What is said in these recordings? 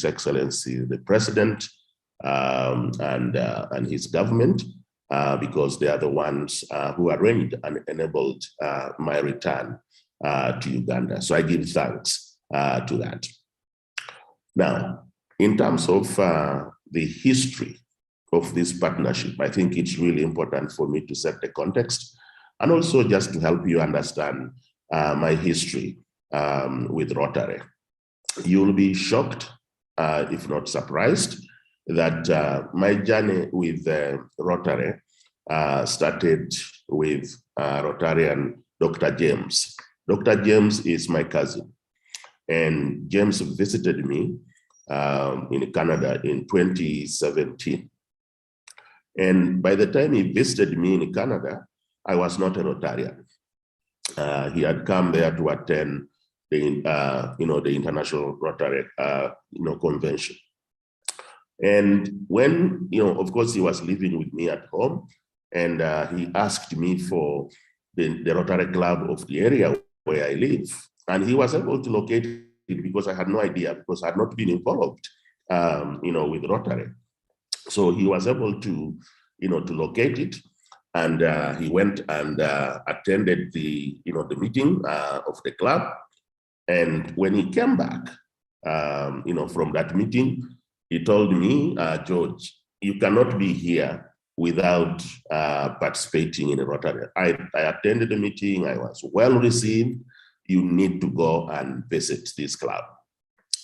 His Excellency, the President, and his government, because they are the ones who arranged and enabled my return to Uganda. So I give thanks to that. Now, in terms of the history of this partnership, I think it's really important for me to set the context and also just to help you understand my history with Rotary. You'll be shocked, if not surprised, that my journey with Rotary started with Rotarian Dr. James. Dr. James is my cousin, and James visited me in Canada in 2017. And by the time he visited me in Canada, I was not a Rotarian. He had come there to attend the International Rotary Convention. And when, of course, he was living with me at home, and he asked me for the Rotary Club of the area where I live. And he was able to locate it because I had no idea, because I had not been involved, with Rotary. So he was able to, to locate it. And he went and attended the meeting of the club. And when he came back, from that meeting, he told me, George, you cannot be here without participating in a Rotary. I attended the meeting, I was well received. You need to go and visit this club.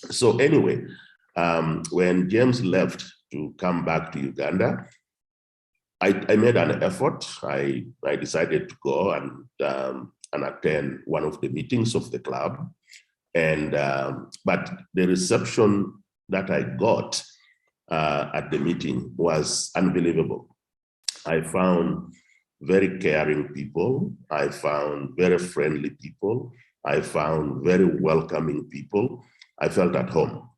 So anyway, when James left to come back to Uganda, I made an effort. I decided to go and attend one of the meetings of the club. And but the reception that I got at the meeting was unbelievable. I found very caring people. I found very friendly people. I found very welcoming people. I felt at home.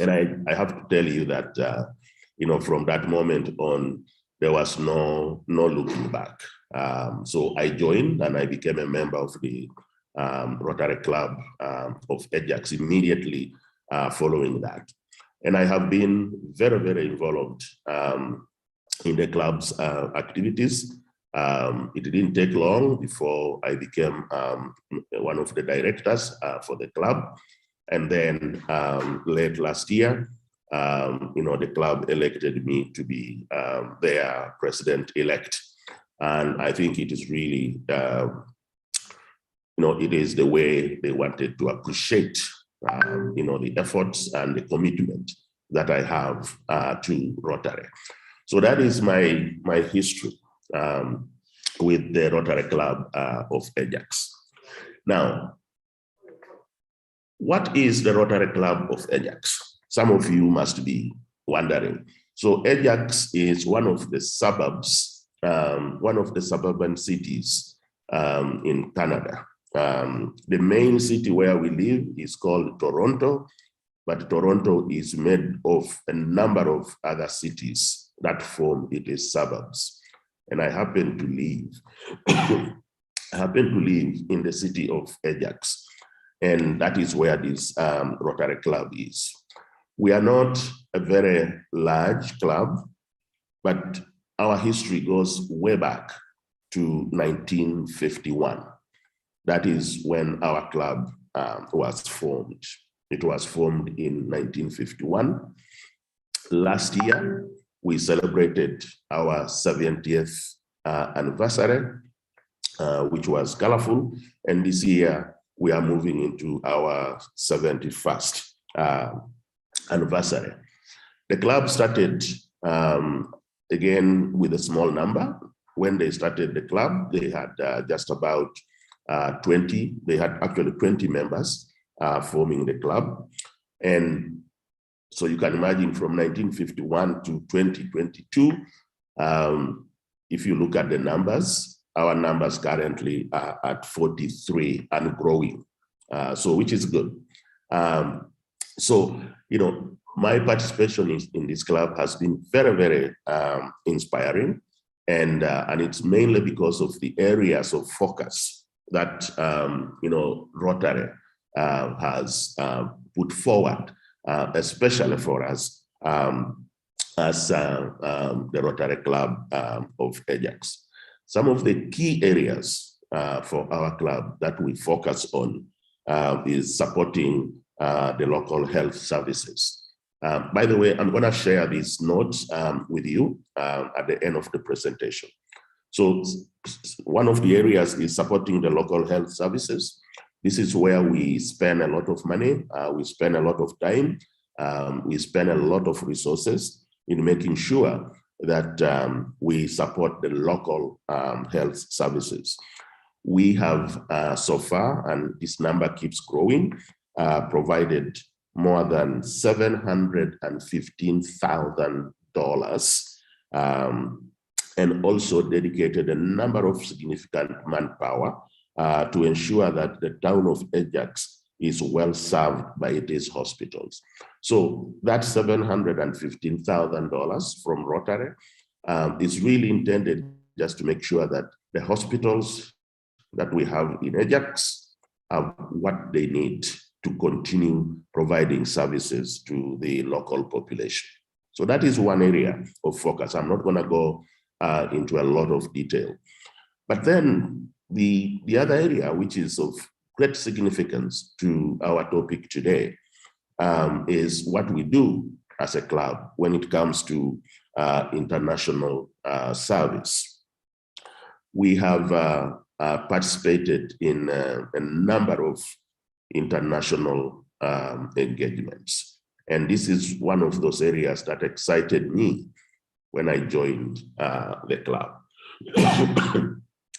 And I have to tell you that, from that moment on, there was no looking back. So I joined and I became a member of the Rotary Club of Ajax immediately following that. And I have been very, very involved in the club's activities. It didn't take long before I became one of the directors for the club. And then late last year, the club elected me to be their president-elect. And I think it is really, it is the way they wanted to appreciate, the efforts and the commitment that I have to Rotary. So that is my history with the Rotary Club of Ajax. Now, what is the Rotary Club of Ajax? Some of you must be wondering. So Ajax is one of the suburbs, one of the suburban cities in Canada. The main city where we live is called Toronto, but Toronto is made of a number of other cities that form its suburbs. And I happen to live in the city of Ajax, and that is where this Rotary Club is. We are not a very large club, but our history goes way back to 1951. That is when our club was formed. It was formed in 1951. Last year, we celebrated our 70th anniversary, which was colorful. And this year, we are moving into our 71st anniversary. The club started, again, with a small number. When they started the club, they had just about 20. They had actually 20 members forming the club. And so you can imagine from 1951 to 2022, if you look at the numbers, our numbers currently are at 43 and growing, so which is good. So, my participation in this club has been very, very inspiring, and it's mainly because of the areas of focus that Rotary has put forward especially for us as the Rotary Club of Ajax. Some of the key areas for our club that we focus on is supporting the local health services. By the way, I'm going to share these notes with you at the end of the presentation. So one of the areas is supporting the local health services. This is where we spend a lot of money, we spend a lot of time, we spend a lot of resources in making sure that we support the local health services. We have so far, and this number keeps growing, provided more than $715,000 and also dedicated a number of significant manpower to ensure that the town of Ajax is well served by its hospitals. So that $715,000 from Rotary is really intended just to make sure that the hospitals that we have in Ajax have what they need to continue providing services to the local population. So that is one area of focus. I'm not going to go into a lot of detail. But then the other area, which is of great significance to our topic today, is what we do as a club when it comes to international service. We have participated in a number of international engagements. And this is one of those areas that excited me when I joined the club.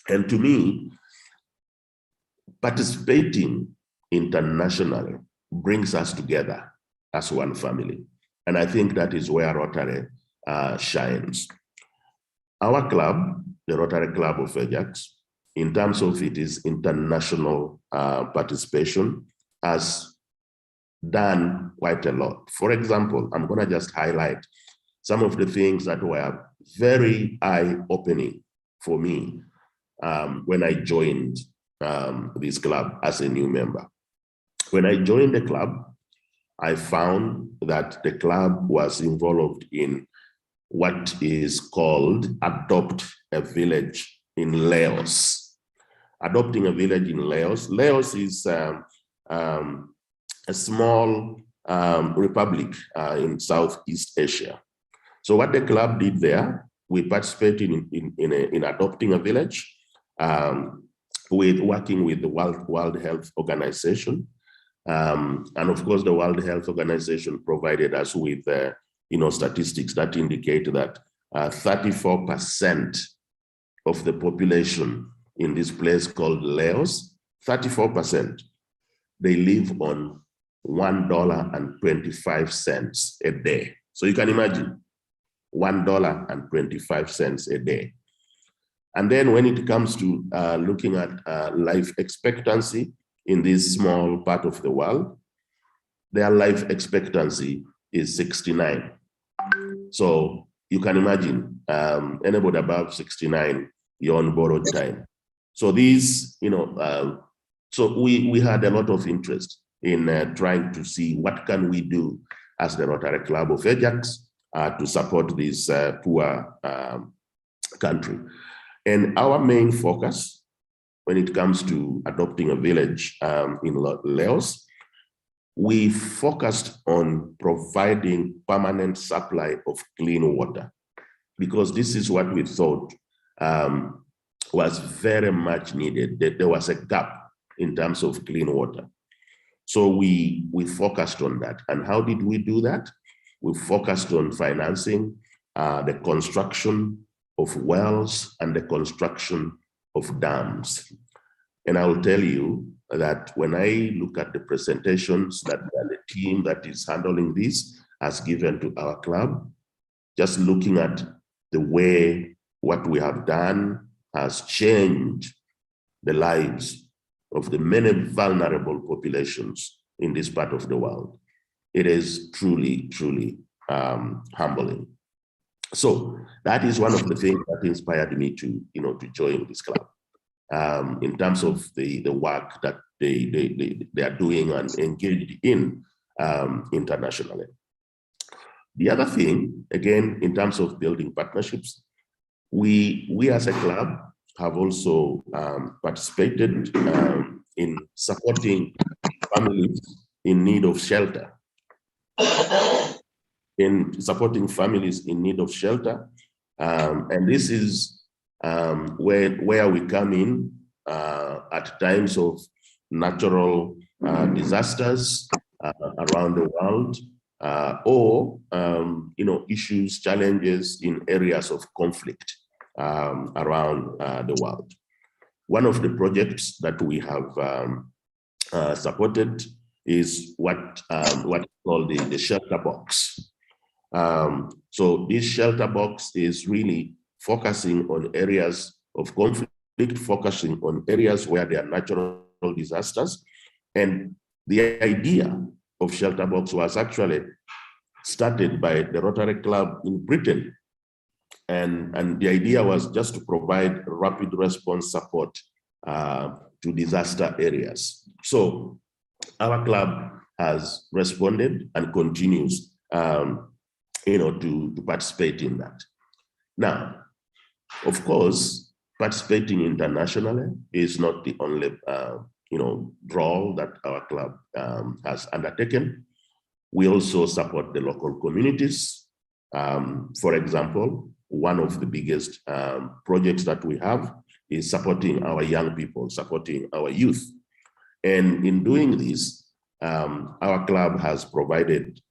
And to me, participating internationally brings us together as one family. And I think that is where Rotary shines. Our club, the Rotary Club of Ajax, in terms of its international participation, has done quite a lot. For example, I'm going to just highlight some of the things that were very eye-opening for me when I joined this club as a new member. When I joined the club, I found that the club was involved in what is called Adopt a Village in Laos. Adopting a village in Laos. Laos is a small republic in Southeast Asia. So what the club did there, we participated in adopting a village, with working with the World Health Organization. And of course, the World Health Organization provided us with statistics that indicate that 34% of the population in this place called Laos, 34%, they live on $1.25 a day. So you can imagine, $1.25 a day. And then when it comes to looking at life expectancy in this small part of the world, their life expectancy is 69. So you can imagine, anybody above 69, you're on borrowed time. So these, so we had a lot of interest in trying to see what can we do as the Rotary Club of Ajax to support this poor country. And our main focus when it comes to adopting a village in Laos, we focused on providing permanent supply of clean water, because this is what we thought was very much needed, that there was a gap in terms of clean water. So we focused on that. And how did we do that? We focused on financing the construction of wells and the construction of dams. And I will tell you that when I look at the presentations that the team that is handling this has given to our club, just looking at the way what we have done has changed the lives of the many vulnerable populations in this part of the world. It is truly, truly humbling. So that is one of the things that inspired me to join this club. In terms of the work that they are doing and engaged in internationally. The other thing, again, in terms of building partnerships, we as a club have also participated in supporting families in need of shelter. And this is where we come in at times of natural disasters around the world, or issues, challenges in areas of conflict around the world. One of the projects that we have supported is what is called the shelter box. So this shelter box is really focusing on areas of conflict, focusing on areas where there are natural disasters. And the idea of shelter box was actually started by the Rotary Club in Britain. And the idea was just to provide rapid response support to disaster areas. So our club has responded and continues to participate in that. Now, of course, participating internationally is not the only role that our club has undertaken. We also support the local communities. For example, one of the biggest projects that we have is supporting our young people, supporting our youth. And in doing this, our club has provided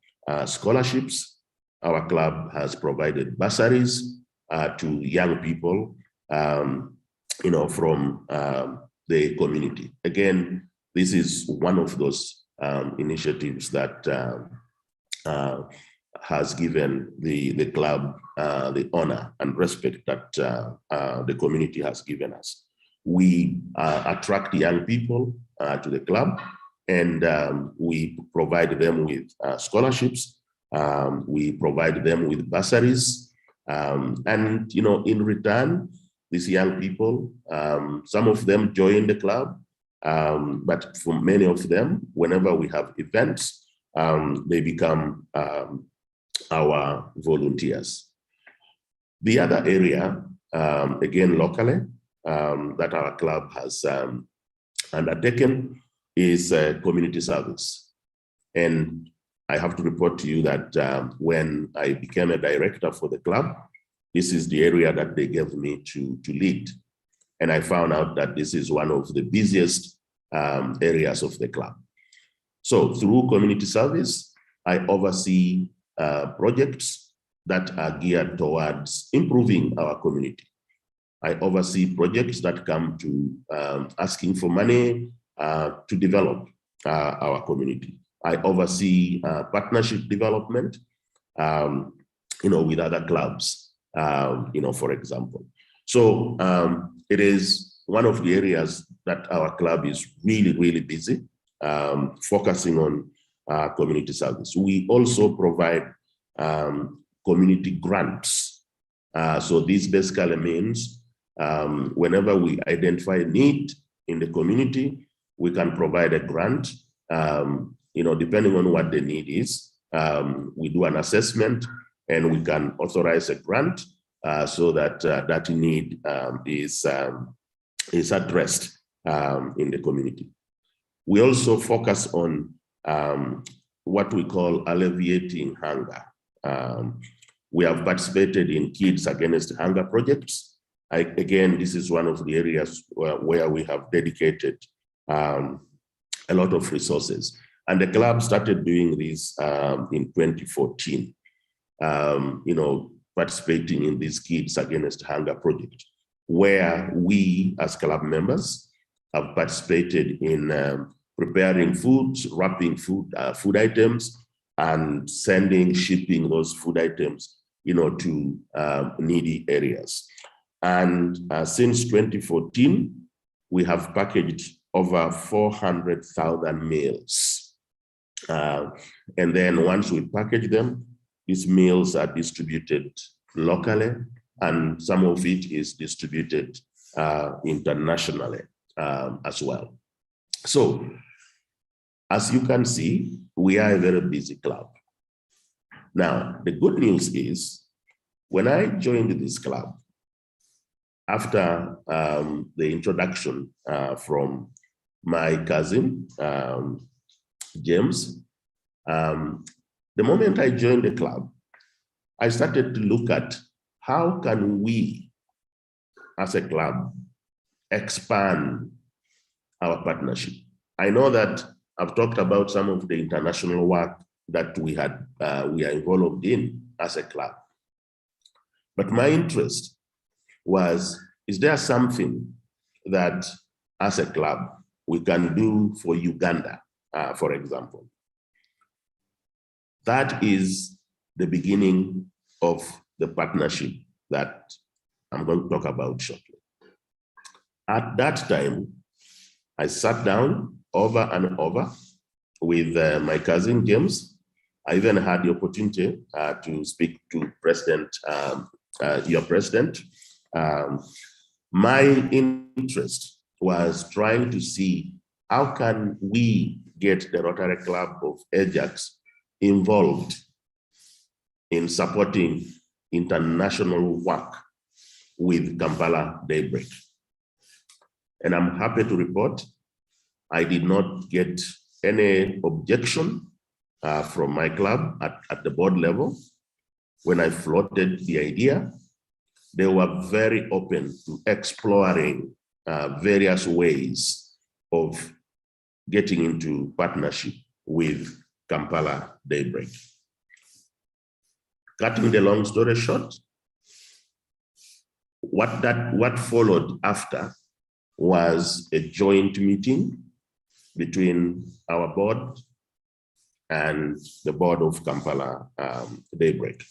scholarships. Our club has provided bursaries to young people, from the community. Again, this is one of those initiatives that has given the club the honor and respect that the community has given us. We attract young people to the club, and we provide them with scholarships. We provide them with bursaries, and in return, these young people, some of them join the club, but for many of them, whenever we have events, they become our volunteers. The other area, again locally, that our club has undertaken is community service. And I have to report to you that when I became a director for the club, this is the area that they gave me to lead. And I found out that this is one of the busiest areas of the club. So through community service, I oversee projects that are geared towards improving our community. I oversee projects that come to asking for money to develop our community. I oversee partnership development, with other clubs, for example. So it is one of the areas that our club is really, really busy, focusing on community service. We also provide community grants. So this basically means whenever we identify a need in the community, we can provide a grant, depending on what the need is. We do an assessment and we can authorize a grant so that that need is addressed in the community. We also focus on what we call alleviating hunger. We have participated in Kids Against Hunger projects. Again, this is one of the areas where we have dedicated a lot of resources. And the club started doing this in 2014, participating in this Kids Against Hunger project, where we as club members have participated in preparing foods, wrapping food items, and shipping those food items, to needy areas. And since 2014, we have packaged over 400,000 meals. And then once we package them, these meals are distributed locally, and some of it is distributed internationally as well. So as you can see, we are a very busy club. Now, the good news is, when I joined this club, after the introduction from my cousin, James, the moment I joined the club, I started to look at how can we, as a club, expand our partnership. I know that I've talked about some of the international work that we are involved in as a club. But my interest was, is there something that as a club we can do for Uganda, for example? That is the beginning of the partnership that I'm going to talk about shortly. At that time, I sat down over and over with my cousin James. I even had the opportunity to speak to your president. My interest was trying to see how can we get the Rotary Club of Ajax involved in supporting international work with Kampala Daybreak. And I'm happy to report I did not get any objection from my club at the board level. When I floated the idea, they were very open to exploring various ways of getting into partnership with Kampala Daybreak. Cutting the long story short, what followed after was a joint meeting between our board and the board of Kampala Daybreak.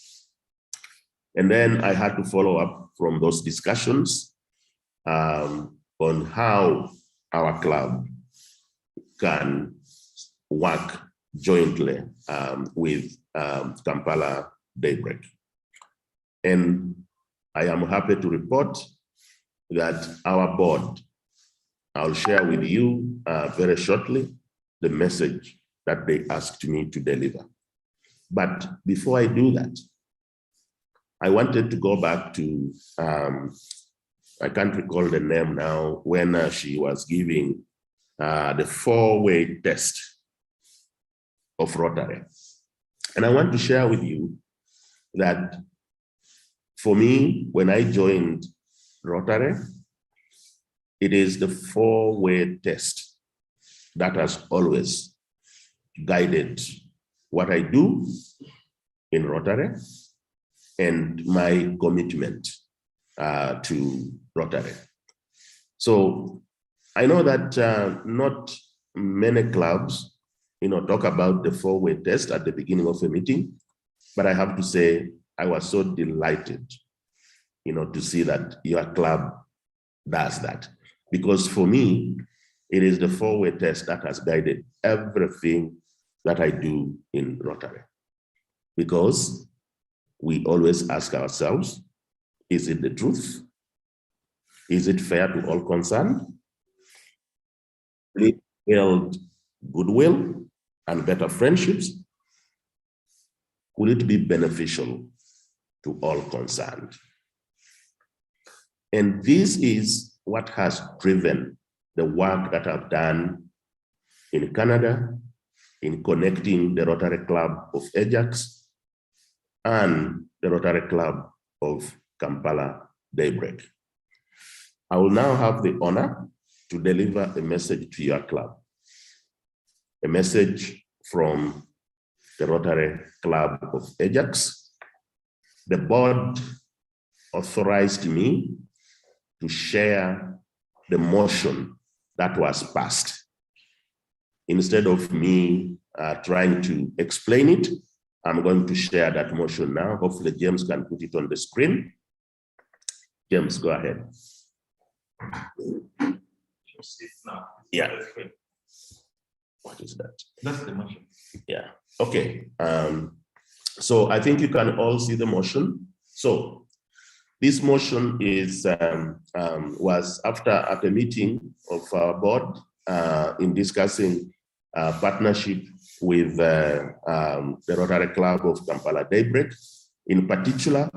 And then I had to follow up from those discussions on how our club can work jointly with Kampala Daybreak. And I am happy to report that our board, I'll share with you very shortly the message that they asked me to deliver. But before I do that, I wanted to go back to, I can't recall the name now, when she was giving the 4-way test of Rotary. And I want to share with you that for me, when I joined Rotary, it is the 4-way test that has always guided what I do in Rotary and my commitment to Rotary. So I know that not many clubs, talk about the 4-way test at the beginning of a meeting, but I have to say I was so delighted, to see that your club does that. Because for me, it is the 4-way test that has guided everything that I do in Rotary. Because we always ask ourselves, is it the truth? Is it fair to all concerned? Will it build goodwill and better friendships? Will it be beneficial to all concerned? And this is what has driven the work that I've done in Canada, in connecting the Rotary Club of Ajax and the Rotary Club of Kampala Daybreak. I will now have the honor to deliver a message to your club, a message from the Rotary Club of Ajax. The board authorized me to share the motion that was passed. Instead of me trying to explain it, I'm going to share that motion now. Hopefully James can put it on the screen. James, go ahead. Yeah. What is that? That's the motion. Yeah, okay. So I think you can all see the motion. So this motion is was after at a meeting of our board in discussing partnership with the Rotary Club of Kampala Daybreak. In particular,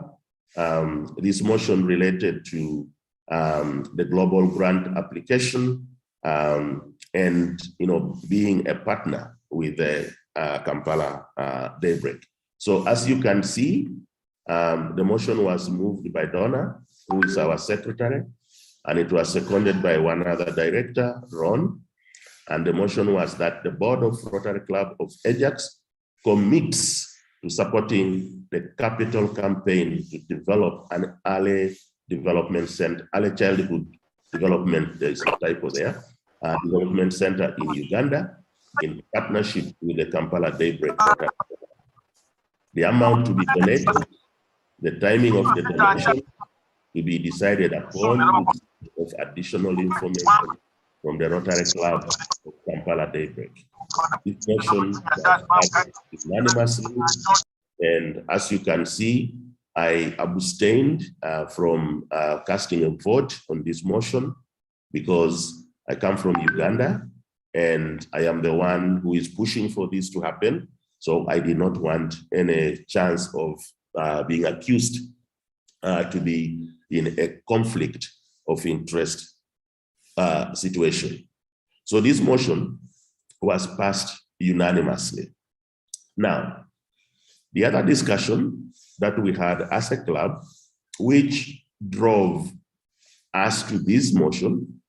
this motion related to the global grant application and being a partner with the Kampala Daybreak. So as you can see, the motion was moved by Donna, who is our secretary, and it was seconded by one other director, Ron. And the motion was that the board of Rotary Club of Ajax commits to supporting the capital campaign to develop an early development center, early childhood development, there's a typo there, development center in Uganda in partnership with the Kampala Daybreak. The amount to be donated, the timing of the donation will be decided upon with additional information from the Rotary Club of Kampala Daybreak. This motion was passed unanimously, and as you can see, I abstained from casting a vote on this motion because I come from Uganda and I am the one who is pushing for this to happen. So I did not want any chance of being accused to be in a conflict of interest situation. So this motion was passed unanimously. Now, the other discussion that we had as a club, which drove us to this motion,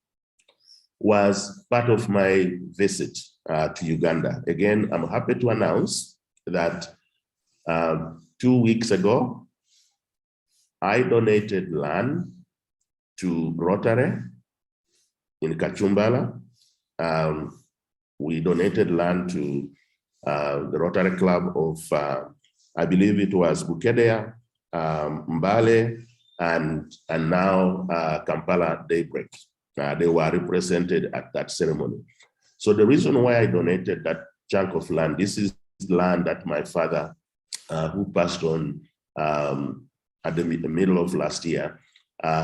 was part of my visit to Uganda. Again, I'm happy to announce that 2 weeks ago, I donated land to Rotary in Kampala. We donated land to the Rotary Club of, I believe it was Bukedea, Mbale, and now Kampala Daybreak. They were represented at that ceremony. So the reason why I donated that chunk of land, this is land that my father, who passed on at the middle of last year,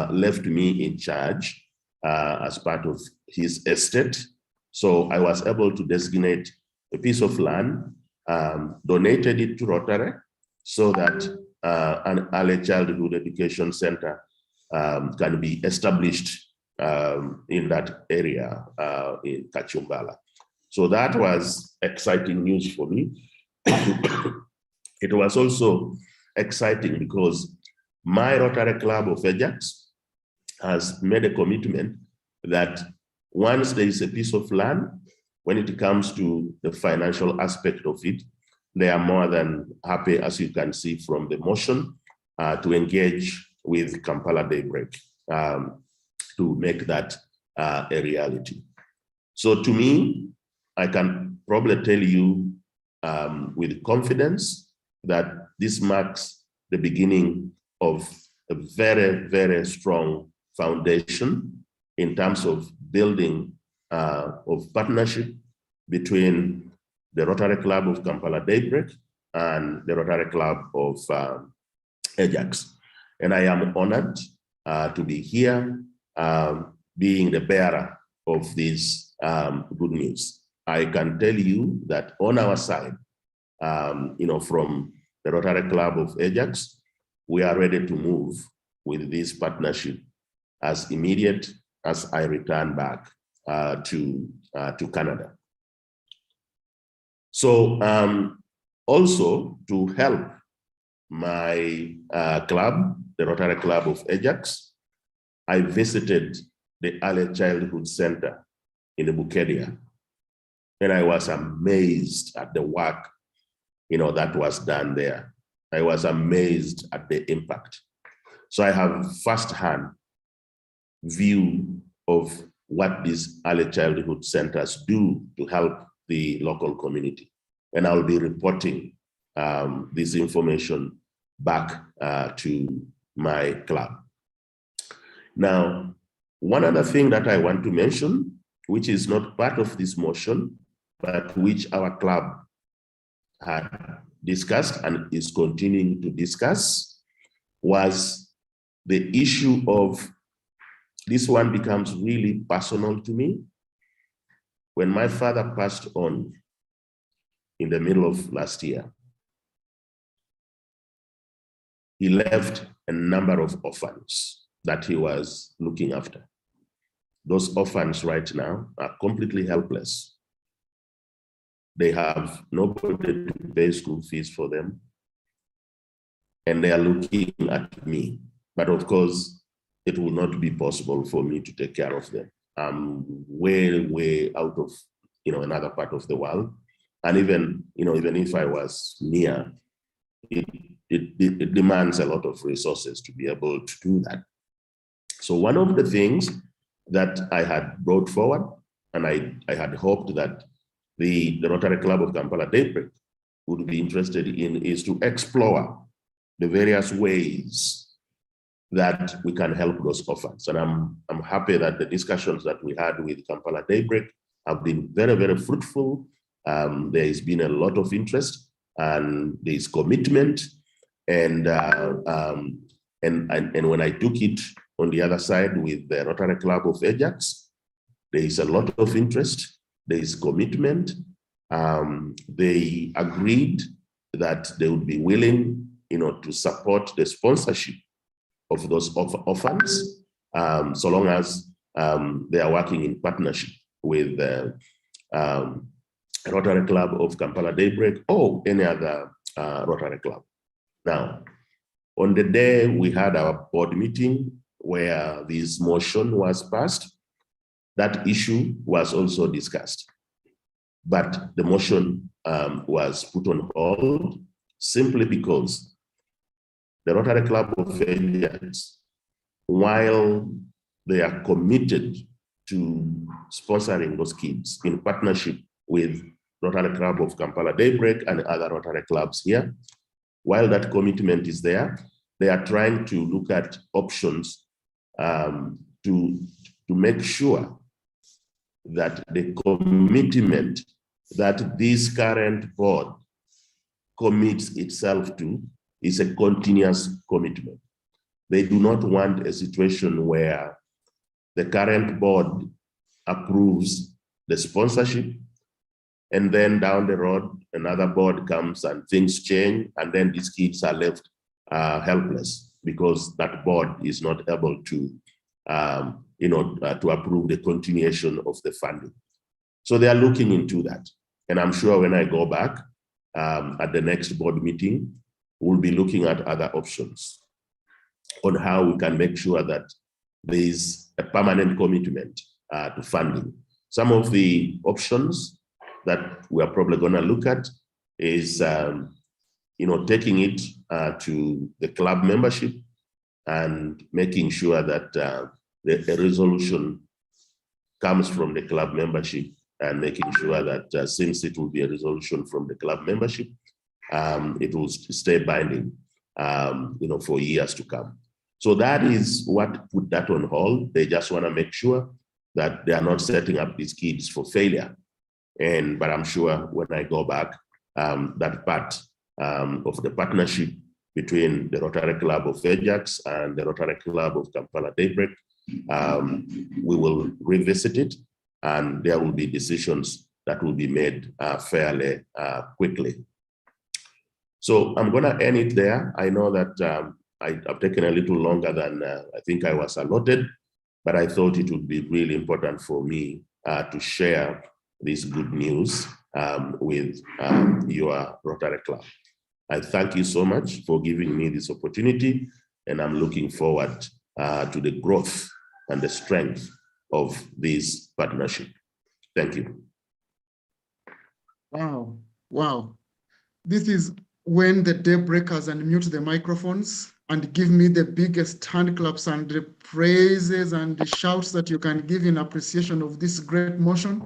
left me in charge as part of his estate. So I was able to designate a piece of land, donated it to Rotary so that an early childhood education center can be established in that area in Kampala. So that was exciting news for me. It was also exciting because my Rotary Club of Ajax has made a commitment that once there is a piece of land, when it comes to the financial aspect of it, they are more than happy, as you can see from the motion, to engage with Kampala Daybreak to make that a reality. So to me, I can probably tell you with confidence that this marks the beginning of a very, very strong foundation in terms of building of partnership between the Rotary Club of Kampala Daybreak and the Rotary Club of Ajax. And I am honored to be here, being the bearer of this good news. I can tell you that on our side, from the Rotary Club of Ajax, we are ready to move with this partnership as immediate as I return back to Canada. So also to help my club, the Rotary Club of Ajax, I visited the Early Childhood Center in the Bukedea, and I was amazed at the work that was done there. I was amazed at the impact. So I have firsthand view of what these early childhood centers do to help the local community. And I'll be reporting this information back to my club. Now, one other thing that I want to mention, which is not part of this motion, but which our club had discussed and is continuing to discuss, was the issue of, this one becomes really personal to me. when my father passed on in the middle of last year, he left a number of orphans that he was looking after. Those orphans right now are completely helpless. They have nobody to pay school fees for them, and they are looking at me. But of course, it will not be possible for me to take care of them. I'm way out of another part of the world, and even if I was near, it demands a lot of resources to be able to do that. So one of the things that I had brought forward, and I had hoped that the Rotary Club of Kampala Daybreak would be interested in, is to explore the various ways that we can help those orphans. And I'm happy that the discussions that we had with Kampala Daybreak have been very, very fruitful. There has been a lot of interest, and there is commitment. And when I took it on the other side with the Rotary Club of Ajax, there is a lot of interest. There is commitment. They agreed that they would be willing, to support the sponsorship of those orphans, so long as they are working in partnership with the Rotary Club of Kampala Daybreak or any other Rotary Club. Now, on the day we had our board meeting where this motion was passed, that issue was also discussed. But the motion was put on hold simply because the Rotary Club of Ajax, while they are committed to sponsoring those kids in partnership with Rotary Club of Kampala Daybreak and other Rotary clubs here, while that commitment is there, they are trying to look at options to make sure that the commitment that this current board commits itself to is a continuous commitment. They do not want a situation where the current board approves the sponsorship, and then down the road, another board comes and things change, and then these kids are left helpless because that board is not able to, to approve the continuation of the funding. So they are looking into that. And I'm sure when I go back at the next board meeting, we'll be looking at other options on how we can make sure that there is a permanent commitment to funding. Some of the options that we're probably going to look at is, taking it to the club membership and making sure that the resolution comes from the club membership, and making sure that since it will be a resolution from the club membership, it will stay binding, for years to come. So that is what put that on hold. They just want to make sure that they are not setting up these kids for failure. But I'm sure when I go back, that part of the partnership between the Rotary Club of Ajax and the Rotary Club of Kampala Daybreak, we will revisit it, and there will be decisions that will be made fairly quickly. So I'm going to end it there. I know that I've taken a little longer than I think I was allotted, but I thought it would be really important for me to share this good news with your Rotary Club. I thank you so much for giving me this opportunity, and I'm looking forward to the growth and the strength of this partnership. Thank you. Wow, wow. This is when the daybreakers unmute the microphones and give me the biggest hand claps and the praises and the shouts that you can give in appreciation of this great motion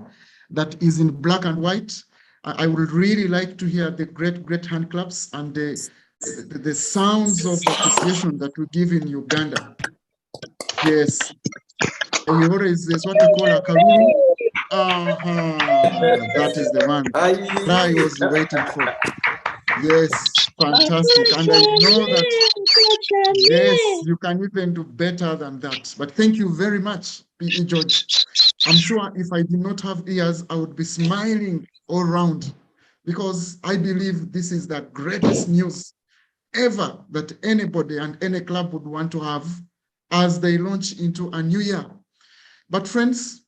that is in black and white. I would really like to hear the great hand claps and the sounds of appreciation that we give in Uganda. Yes. Eihora is what we call a karuru. That is the one I was waiting for. Yes, fantastic. And I know that, yes, you can even do better than that. But thank you very much, P.E. George. I'm sure if I did not have ears, I would be smiling all around, because I believe this is the greatest news ever that anybody and any club would want to have as they launch into a new year. But friends,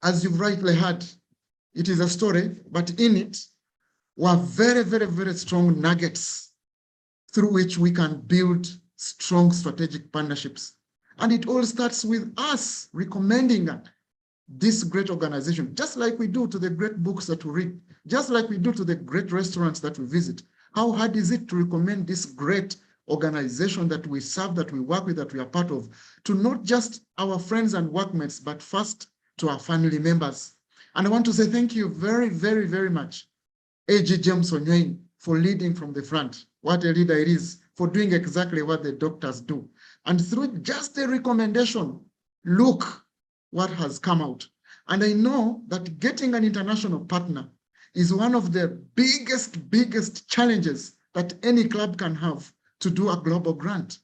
as you've rightly heard, it is a story, but in it were very, very, very strong nuggets through which we can build strong strategic partnerships. And it all starts with us recommending this great organization, just like we do to the great books that we read, just like we do to the great restaurants that we visit. How hard is it to recommend this great organization that we serve, that we work with, that we are part of, to not just our friends and workmates, but first to our family members? And I want to say thank you very, very, very much, A.G. James Onywain, for leading from the front. What a leader it is, for doing exactly what the doctors do. And through just a recommendation, look what has come out. And I know that getting an international partner is one of the biggest challenges that any club can have to do a global grant.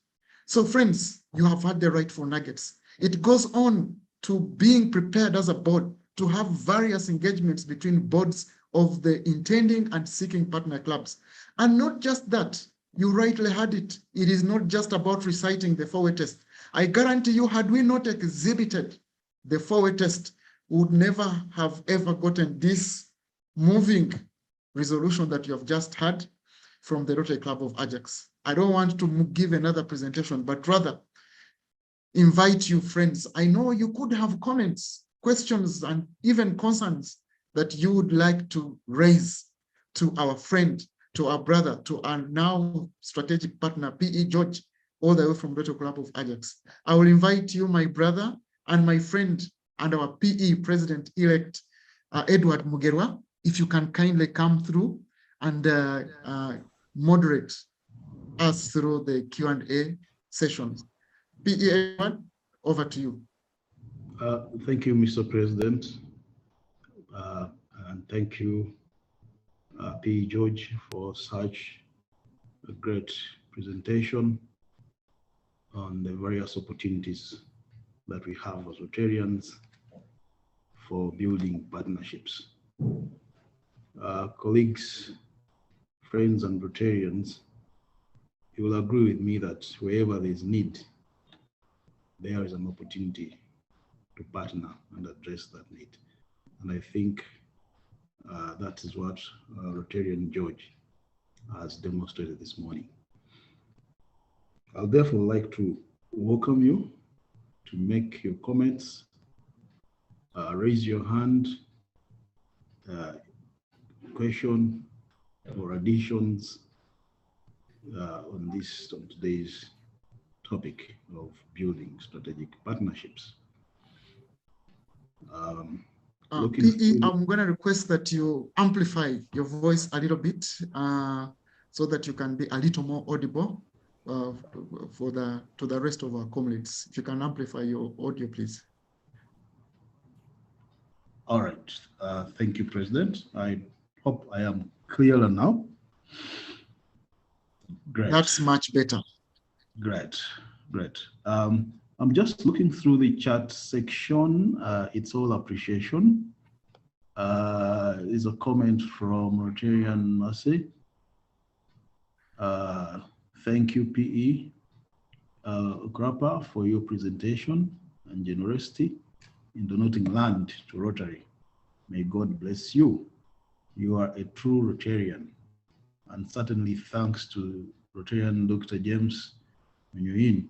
So friends, you have had the rightful nuggets. It goes on to being prepared as a board to have various engagements between boards of the intending and seeking partner clubs. And not just that, you rightly had it. It is not just about reciting the four-way test. I guarantee you, had we not exhibited the four-way test, we would never have ever gotten this moving resolution that you have just had from the Rotary Club of Ajax. I don't want to give another presentation, but rather invite you, friends. I know you could have comments, questions, and even concerns that you would like to raise to our friend, to our brother, to our now strategic partner, P.E. George, all the way from Rotary Club of Ajax. I will invite you, my brother, and my friend, and our PE President-elect, Edward Mugerwa, if you can kindly come through and moderate us through the Q&A sessions. PE Edward, over to you. Thank you, Mr. President. And thank you, P. George, for such a great presentation on the various opportunities that we have as Rotarians for building partnerships. Colleagues, friends, and Rotarians, you will agree with me that wherever there is need, there is an opportunity to partner and address that need. And I think that is what Rotarian George has demonstrated this morning. I'll therefore like to welcome you to make your comments, raise your hand, question or additions on today's topic of building strategic partnerships. PE, I'm going to request that you amplify your voice a little bit so that you can be a little more audible to the rest of our comrades. If you can amplify your audio, please. All right. Thank you, President. I hope I am clearer now. Great. That's much better. Great. I'm just looking through the chat section. It's all appreciation. There's a comment from Rotarian Mercy. Thank you, PE Grappa, for your presentation and generosity in donating land to Rotary. May God bless you. You are a true Rotarian. And certainly thanks to Rotarian Dr. James Onywain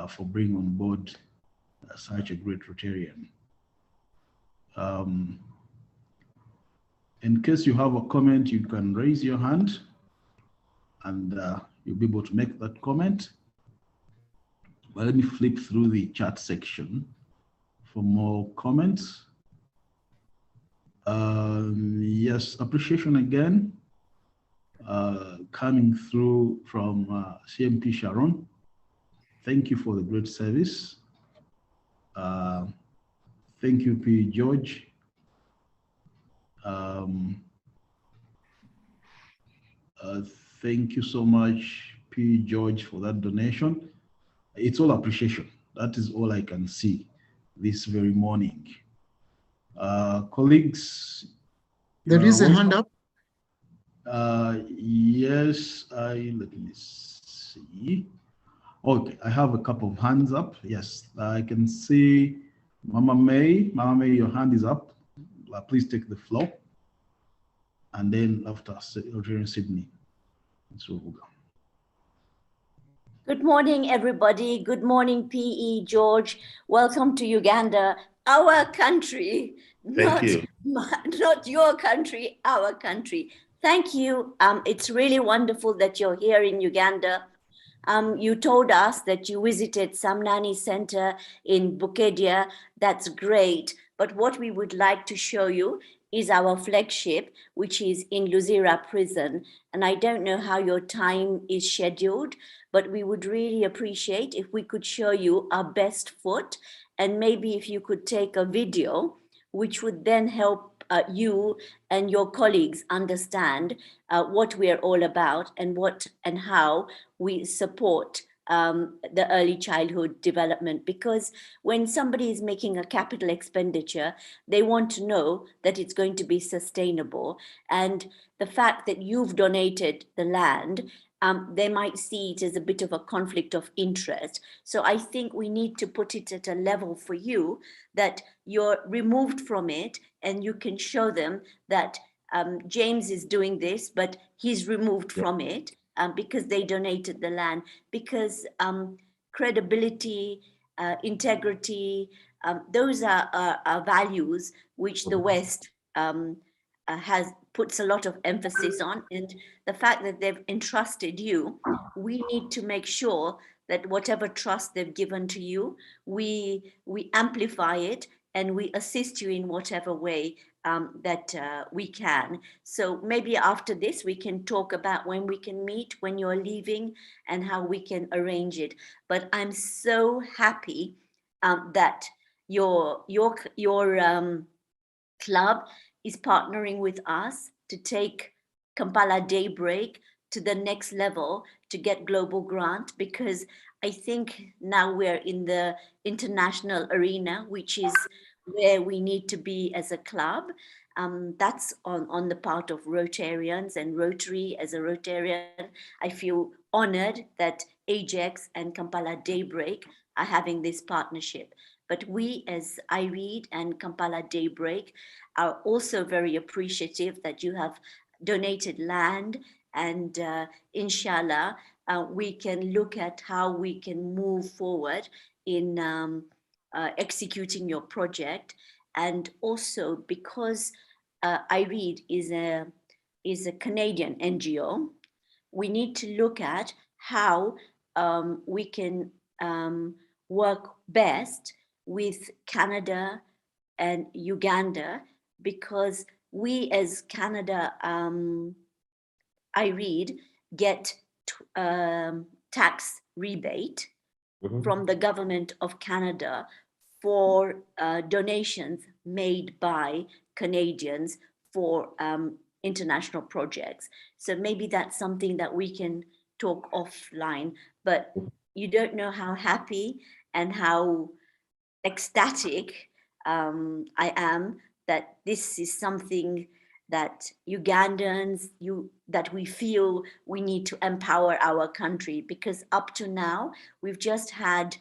for bringing on board such a great Rotarian. In case you have a comment, you can raise your hand and you'll be able to make that comment. But let me flip through the chat section for more comments. Yes, appreciation again coming through from CMP Sharon. Thank you for the great service. Thank you, P. George. Thank you so much, P. George, for that donation. It's all appreciation. That is all I can see. this very morning. Colleagues, There is a hand up. yes, let me see. Okay, I have a couple of hands up. Yes, I can see Mama May. Mama May, your hand is up. Please take the floor. And then after Rotary Sydney, so we'll go. Good morning, everybody. Good morning, PE, George. Welcome to Uganda, our country. Thank you. Not your country, our country. Thank you. It's really wonderful that you're here in Uganda. You told us that you visited Samnani Center in Bukedia. That's great. But what we would like to show you is our flagship, which is in Luzira prison. And I don't know how your time is scheduled, but we would really appreciate if we could show you our best foot, and maybe if you could take a video, which would then help you and your colleagues understand what we're all about and what and how we support the early childhood development. Because when somebody is making a capital expenditure, they want to know that it's going to be sustainable. And the fact that you've donated the land, they might see it as a bit of a conflict of interest. So I think we need to put it at a level for you that you're removed from it and you can show them that James is doing this, but he's removed from it because they donated the land. Because credibility, integrity, those are values which the West puts a lot of emphasis on. And the fact that they've entrusted you, we need to make sure that whatever trust they've given to you, we amplify it and we assist you in whatever way that we can. So maybe after this, we can talk about when we can meet, when you're leaving, and how we can arrange it. But I'm so happy that your club is partnering with us to take Kampala Daybreak to the next level to get global grant, because I think now we're in the international arena, which is where we need to be as a club. That's on the part of Rotarians and Rotary. As a Rotarian, I feel honored that Ajax and Kampala Daybreak are having this partnership. But we as IREAD and Kampala Daybreak are also very appreciative that you have donated land, and inshallah, we can look at how we can move forward in executing your project. And also because IREAD is a Canadian NGO, we need to look at how we can work best with Canada and Uganda, because we as Canada, IREAD, get tax rebate from the government of Canada for donations made by Canadians for international projects. So maybe that's something that we can talk offline, but you don't know how happy and how ecstatic I am that this is something that Ugandans, that we feel we need to empower our country. Because up to now, we've just had,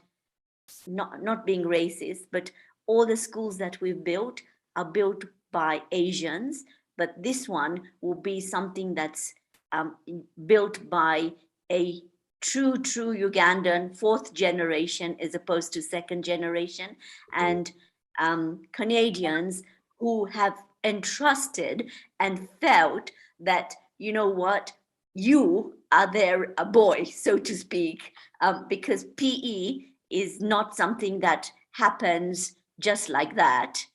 not being racist, but all the schools that we've built are built by Asians, but this one will be something that's built by a true Ugandan fourth generation as opposed to second generation, and Canadians who have entrusted and felt that, you know what, you are their boy, so to speak, because PE is not something that happens just like that.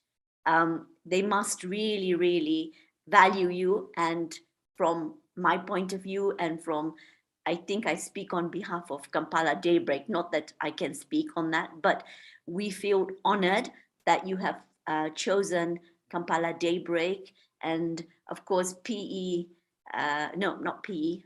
They must really value you. And from my point of view, and from, I think I speak on behalf of Kampala Daybreak, not that I can speak on that, but we feel honored that you have chosen Kampala Daybreak. And of course, PE, no, not PE,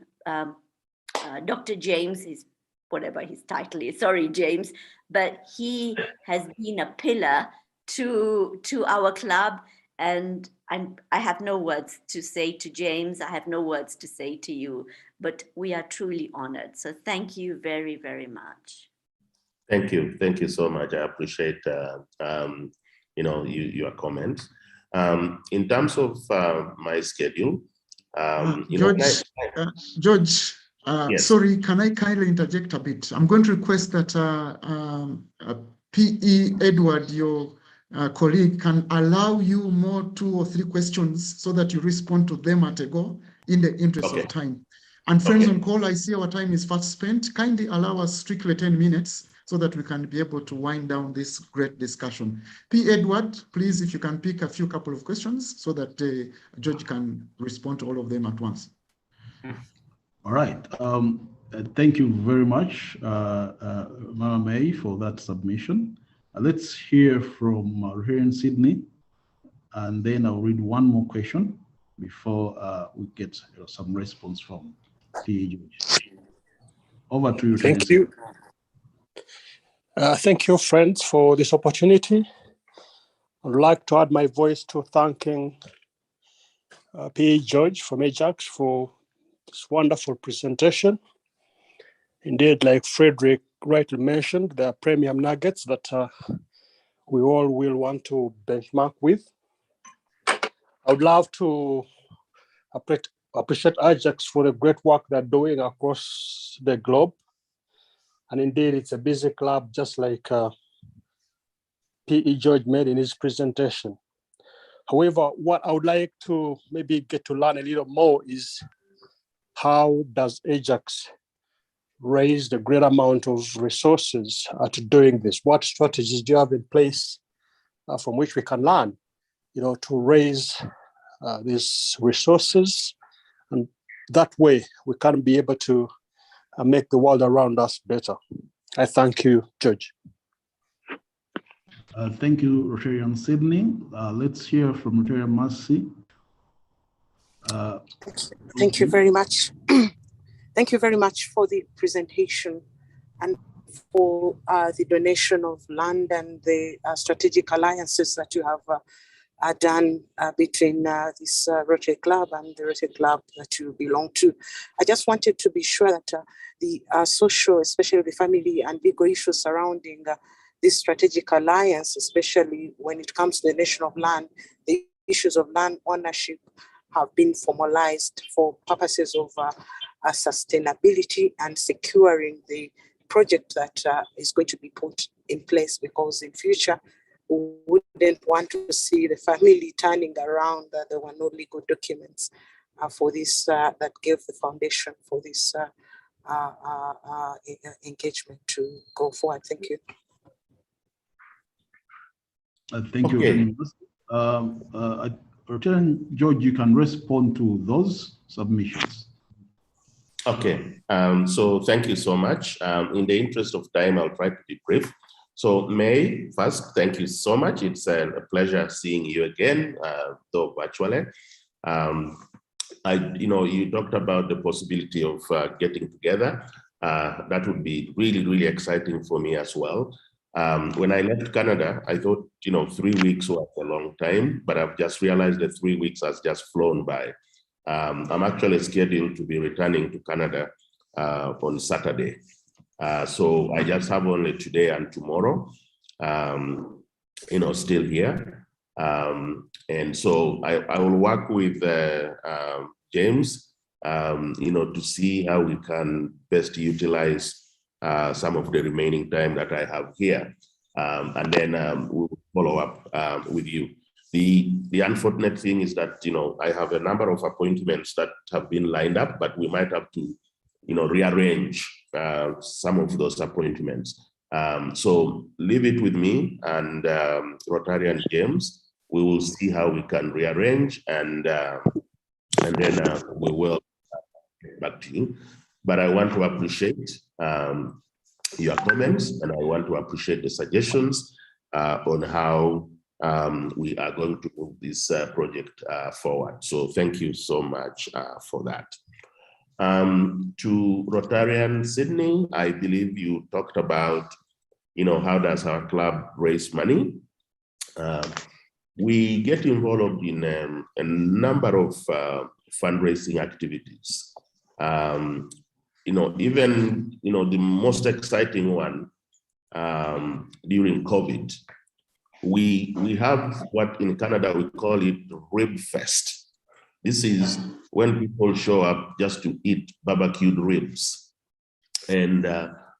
Dr. James is whatever his title is. Sorry, James, but he has been a pillar to our club, and I have no words to say to James. I have no words to say to you, but we are truly honored. So thank you very, very much. Thank you so much. I appreciate your comments. In terms of my schedule, George, yes. Sorry, can I kindly interject a bit? I'm going to request that P.E. Edward, your colleague, can allow you more 2 or 3 questions so that you respond to them at a go in the interest of time. And friends on call, I see our time is fast spent. Kindly allow us strictly 10 minutes so that we can be able to wind down this great discussion. P. Edward, please, if you can pick a couple of questions so that George can respond to all of them at once. All right. Thank you very much, Mama May, for that submission. Let's hear from here in Sydney, and then I'll read one more question before we get some response from P. George. Over to you. Thank you. Thank you, friends, for this opportunity. I'd like to add my voice to thanking P. George from Ajax for this wonderful presentation. Indeed, like Frederick rightly mentioned, there are premium nuggets that we all will want to benchmark with. I would love to appreciate Ajax for the great work they're doing across the globe. And indeed, it's a busy club, just like P.E. George made in his presentation. However, what I would like to maybe get to learn a little more is how does Ajax raise the great amount of resources to doing this? What strategies do you have in place from which we can learn, to raise these resources? And that way we can be able to make the world around us better. I thank you, George. Thank you, Rotarian Sydney. Let's hear from Rotarian Mercy. Thank you very much. Thank you very much for the presentation and for the donation of land and the strategic alliances that you have done between this Rotary Club and the Rotary Club that you belong to. I just wanted to be sure that the social, especially the family and legal issues surrounding this strategic alliance, especially when it comes to the nation of land, the issues of land ownership have been formalized for purposes of sustainability and securing the project that is going to be put in place, because in future, we wouldn't want to see the family turning around that there were no legal documents for this that gave the foundation for this engagement to go forward. Thank you. Thank you very much. Lieutenant George, you can respond to those submissions. Okay, so thank you so much. In the interest of time, I'll try to be brief. So May, first, thank you so much. It's a pleasure seeing you again, though virtually. You talked about the possibility of getting together. That would be really, really exciting for me as well. When I left Canada, I thought, 3 weeks was a long time, but I've just realized that 3 weeks has just flown by. I'm actually scheduled to be returning to Canada on Saturday. So I just have only today and tomorrow, still here. And so I will work with James, to see how we can best utilize some of the remaining time that I have here. And then we'll follow up with you. The unfortunate thing is that, I have a number of appointments that have been lined up, but we might have to, rearrange some of those appointments. So leave it with me and Rotarian James. We will see how we can rearrange and then we will get back to you. But I want to appreciate your comments, and I want to appreciate the suggestions on how we are going to move this project forward. So thank you so much for that. To Rotarian Sydney, I believe you talked about, how does our club raise money? We get involved in a number of fundraising activities. Even the most exciting one during COVID, we have what in Canada we call it Rib Fest. This is when people show up just to eat barbecued ribs. And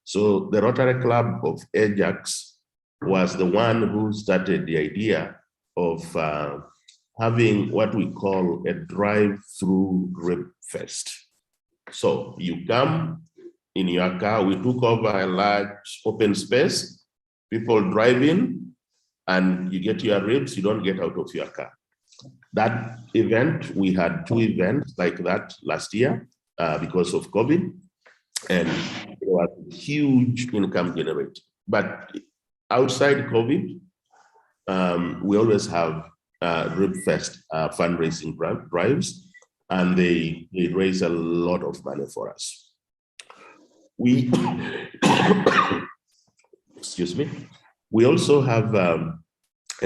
so the Rotary Club of Ajax was the one who started the idea of having what we call a drive-through Rib Fest. So you come in your car, we took over a large open space, people drive in and you get your ribs, you don't get out of your car. That event, we had 2 events like that last year because of COVID, and it was huge income generated. But outside COVID, we always have Rib Fest fundraising drives, and they raise a lot of money for us. We, excuse me, we also have a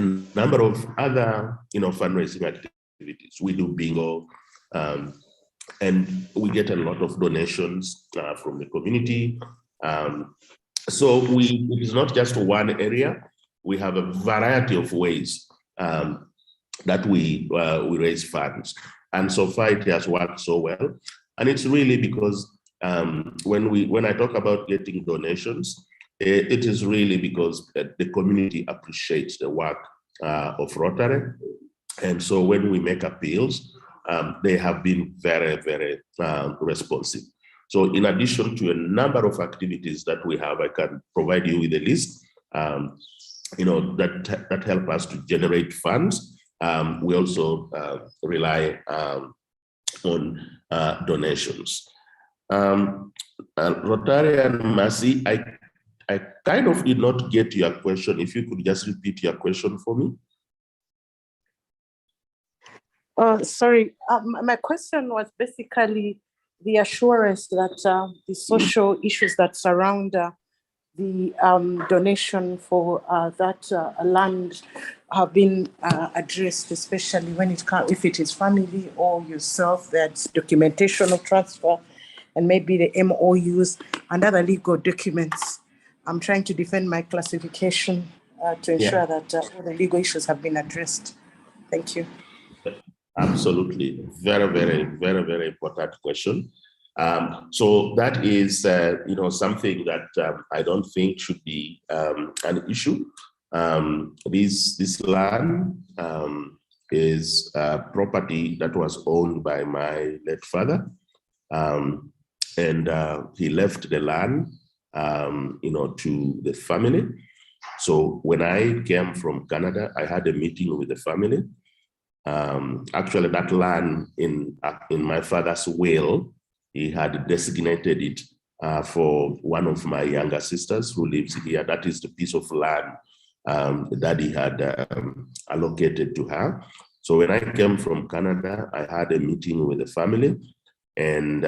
number of other, fundraising activities. We do bingo, and we get a lot of donations from the community. So it is not just one area. We have a variety of ways that we raise funds. And so far it has worked so well. And it's really because when I talk about getting donations, it is really because the community appreciates the work of Rotary. And so when we make appeals, they have been very, very responsive. So in addition to a number of activities that we have, I can provide you with a list, that help us to generate funds. We also rely on donations. Rotarian Mercy, I kind of did not get your question. If you could just repeat your question for me. Sorry, my question was basically the assurance that the social issues that surround the donation for that land have been addressed, especially when it comes, if it is family or yourself, that's documentation of transfer, and maybe the MOUs and other legal documents. I'm trying to defend my classification to ensure that all the legal issues have been addressed. Thank you. Absolutely. Very, very, very, very important question. So that is, something that I don't think should be an issue. This land is property that was owned by my late father, and he left the land, to the family. So when I came from Canada, I had a meeting with the family. Actually, that land in my father's will, he had designated it for one of my younger sisters who lives here. That is the piece of land that he had allocated to her. So when I came from Canada, I had a meeting with the family, and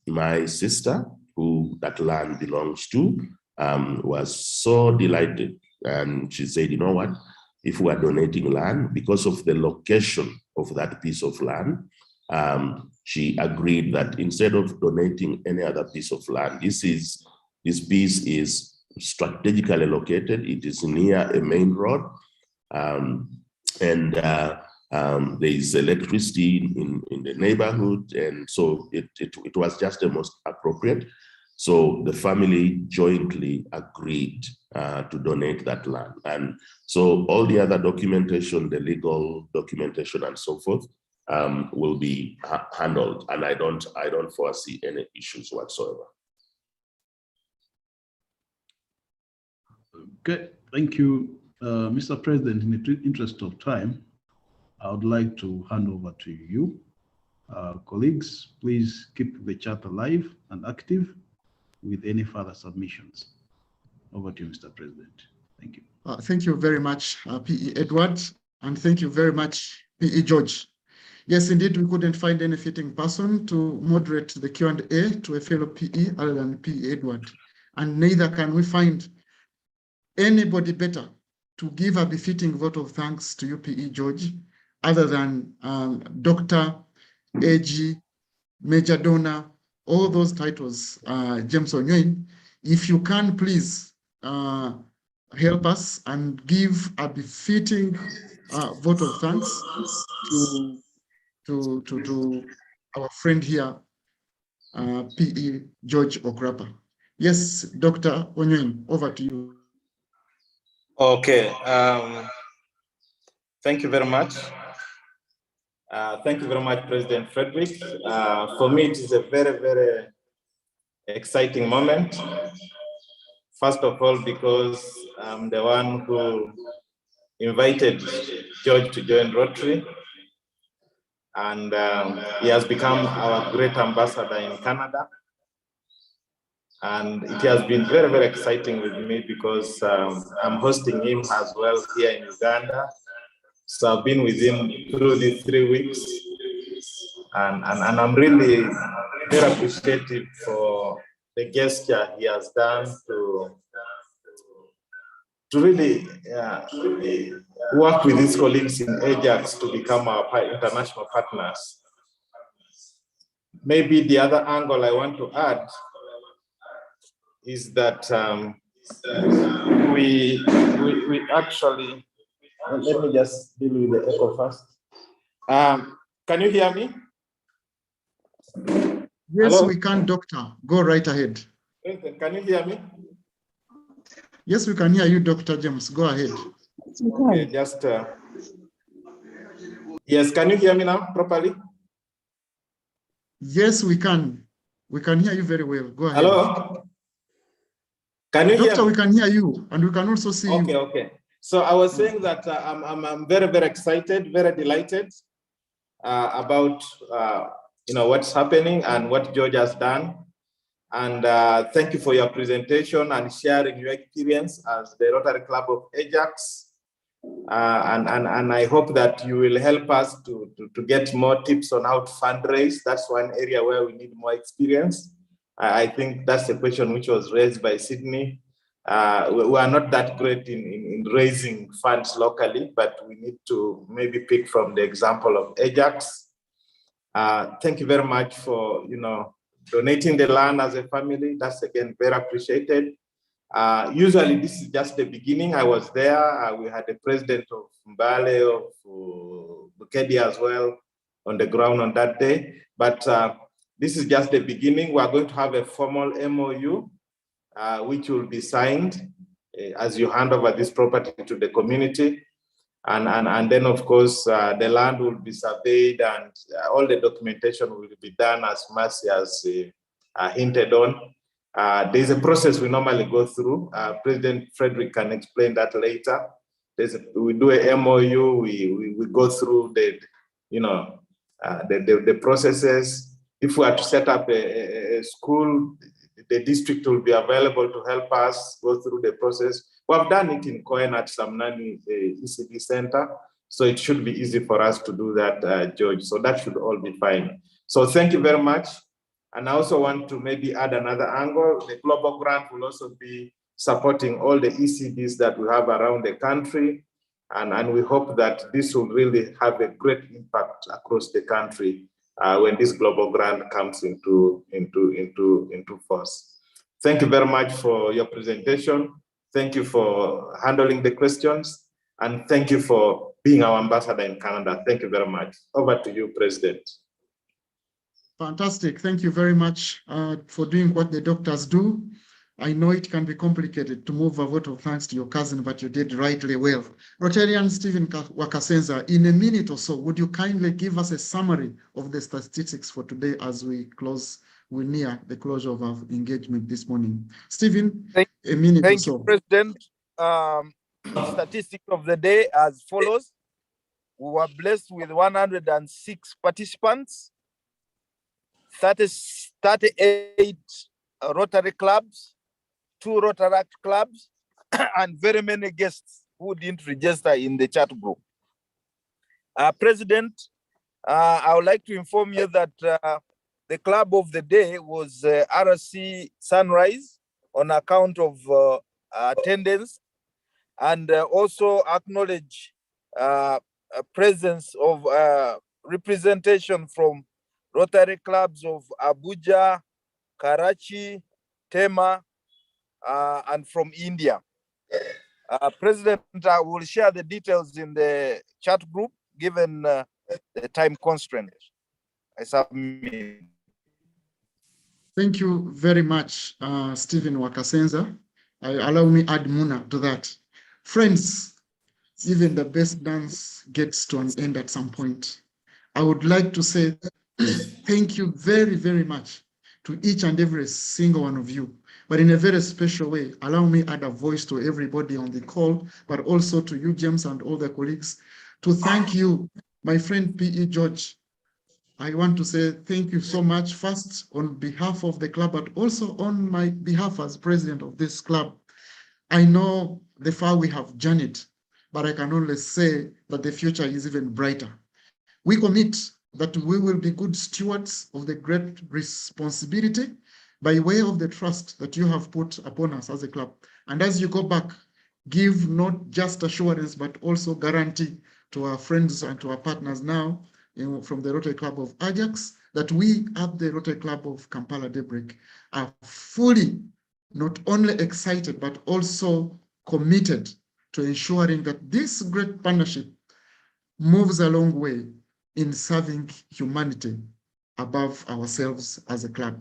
my sister, who that land belongs to, was so delighted. And she said, you know what? If we are donating land, because of the location of that piece of land, she agreed that instead of donating any other piece of land, this piece is strategically located. It is near a main road, and there is electricity in the neighborhood, and so it was just the most appropriate. So the family jointly agreed to donate that land. And so all the other documentation, the legal documentation and so forth, will be handled. And I don't foresee any issues whatsoever. Okay, thank you. Mr. President, in the interest of time, I would like to hand over to you. Colleagues, please keep the chat alive and active with any further submissions. Over to you, Mr. President. Thank you. Thank you very much, P.E. Edward, and thank you very much, P.E. George. Yes, indeed, we couldn't find any fitting person to moderate the Q&A to a fellow PE other than PE Edward. And neither can we find anybody better to give a befitting vote of thanks to you, PE George, other than Dr. AG, Major Donor, all those titles, James Onyoin. If you can, please help us and give a befitting vote of thanks to our friend here, PE George Okrapa. Yes, Dr. Onyoin, over to you. Okay, thank you very much. Thank you very much, President Frederick. For me, it is a very, very exciting moment. First of all, because I'm the one who invited George to join Rotary, and he has become our great ambassador in Canada. And it has been very, very exciting with me because I'm hosting him as well here in Uganda. So I've been with him through these 3 weeks. And I'm really very appreciative for the gesture he has done to really work with his colleagues in Ajax to become our international partners. Maybe the other angle I want to add is that we actually, let me just deal with the echo first. Can you hear me? Yes, Hello? we can, Doctor. Go right ahead. Can you hear me? Yes, we can hear you, Dr. James. Go ahead. Okay, just, yes, can you hear me now properly? Yes, we can. We can hear you very well. Go ahead. Hello? Can you hear Doctor, me? we can hear you, and we can also see you. Okay. So I was saying that I'm very, very excited, very delighted about what's happening and what George has done. And thank you for your presentation and sharing your experience as the Rotary Club of Ajax. And I hope that you will help us to get more tips on how to fundraise. That's one area where we need more experience. I think that's the question which was raised by Sydney. We are not that great in raising funds locally, but we need to maybe pick from the example of Ajax. Thank you very much for donating the land as a family. That's again very appreciated. Usually this is just the beginning. I was there. We had the president of Mbale, of Bukedi as well on the ground on that day. But this is just the beginning. We are going to have a formal MOU, which will be signed as you hand over this property to the community. And then, of course, the land will be surveyed and all the documentation will be done as Mercy has hinted on. There's a process we normally go through. President Frederick can explain that later. We do a MOU, we go through the processes. If we are to set up a school, the district will be available to help us go through the process. We have done it in Coen at Samnani ECD Center, so it should be easy for us to do that, George. So that should all be fine. So thank you very much. And I also want to maybe add another angle. The Global Grant will also be supporting all the ECDs that we have around the country. And we hope that this will really have a great impact across the country when this Global Grant comes into force. Thank you very much for your presentation. Thank you for handling the questions. And thank you for being our ambassador in Canada. Thank you very much. Over to you, President. Fantastic. Thank you very much for doing what the doctors do. I know it can be complicated to move a vote of thanks to your cousin, but you did rightly well. Rotarian Stephen Wakasenza, in a minute or so, would you kindly give us a summary of the statistics for today as we near the closure of our engagement this morning? Stephen, a minute or so. Thank you, President. Statistics of the day as follows. We were blessed with 106 participants, 38 Rotary clubs, 2 Rotaract clubs, and very many guests who didn't register in the chat group. President, I would like to inform you that the club of the day was RC Sunrise on account of attendance, and also acknowledge a presence of representation from Rotary clubs of Abuja, Karachi, Tema, and from India. President will share the details in the chat group given the time constraint. I submit. Thank you very much, Stephen Wakasenza. Allow me add Muna to that. Friends, even the best dance gets to an end at some point. I would like to say thank you very, very much to each and every single one of you. But in a very special way, allow me add a voice to everybody on the call, but also to you, James, and all the colleagues, to thank you, my friend P.E. George. I want to say thank you so much, first on behalf of the club, but also on my behalf as president of this club. I know the far we have journeyed, but I can only say that the future is even brighter. We commit that we will be good stewards of the great responsibility by way of the trust that you have put upon us as a club. And as you go back, give not just assurance, but also guarantee to our friends and to our partners now from the Rotary Club of Ajax that we at the Rotary Club of Kampala Daybreak are fully not only excited, but also committed to ensuring that this great partnership moves a long way in serving humanity above ourselves as a club.